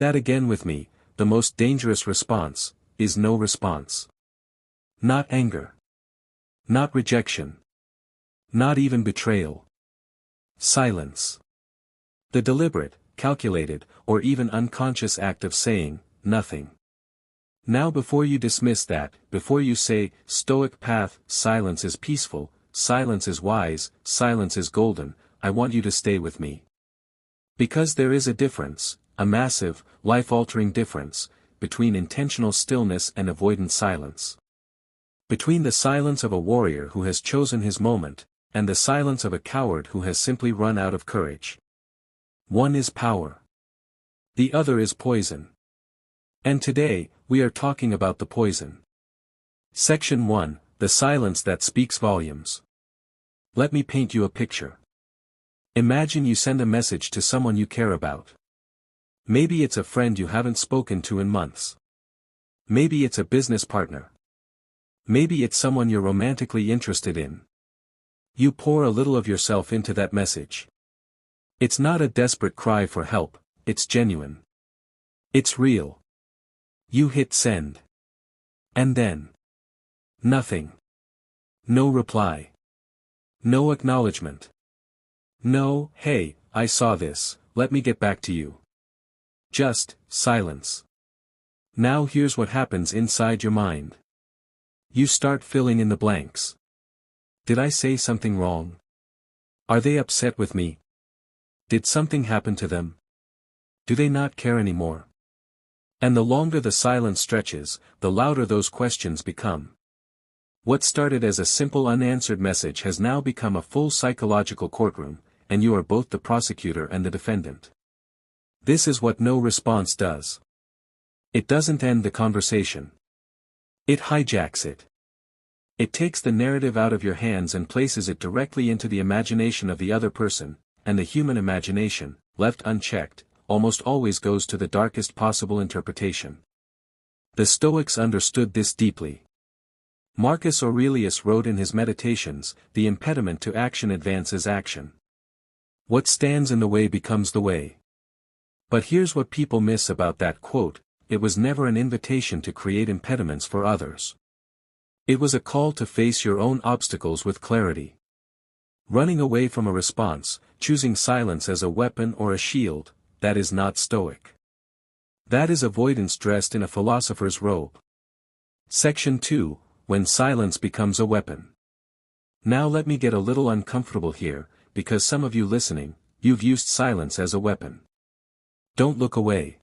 That again with me, the most dangerous response, is no response. Not anger. Not rejection. Not even betrayal. Silence. The deliberate, calculated, or even unconscious act of saying, nothing. Now before you dismiss that, before you say, Stoic path, silence is peaceful, silence is wise, silence is golden, I want you to stay with me. Because there is a difference, a massive, life-altering difference, between intentional stillness and avoidant silence. Between the silence of a warrior who has chosen his moment, and the silence of a coward who has simply run out of courage. One is power. The other is poison. And today, we are talking about the poison. Section 1, the silence that speaks volumes. Let me paint you a picture. Imagine you send a message to someone you care about. Maybe it's a friend you haven't spoken to in months. Maybe it's a business partner. Maybe it's someone you're romantically interested in. You pour a little of yourself into that message. It's not a desperate cry for help, it's genuine. It's real. You hit send. And then. Nothing. No reply. No acknowledgement. No, hey, I saw this, let me get back to you. Just, silence. Now here's what happens inside your mind. You start filling in the blanks. Did I say something wrong? Are they upset with me? Did something happen to them? Do they not care anymore? And the longer the silence stretches, the louder those questions become. What started as a simple unanswered message has now become a full psychological courtroom, and you are both the prosecutor and the defendant. This is what no response does. It doesn't end the conversation. It hijacks it. It takes the narrative out of your hands and places it directly into the imagination of the other person, and the human imagination, left unchecked, almost always goes to the darkest possible interpretation. The Stoics understood this deeply. Marcus Aurelius wrote in his Meditations, the impediment to action advances action. What stands in the way becomes the way. But here's what people miss about that quote, it was never an invitation to create impediments for others. It was a call to face your own obstacles with clarity. Running away from a response, choosing silence as a weapon or a shield, that is not Stoic. That is avoidance dressed in a philosopher's robe. Section 2, when silence becomes a weapon. Now let me get a little uncomfortable here, because some of you listening, you've used silence as a weapon. Don't look away.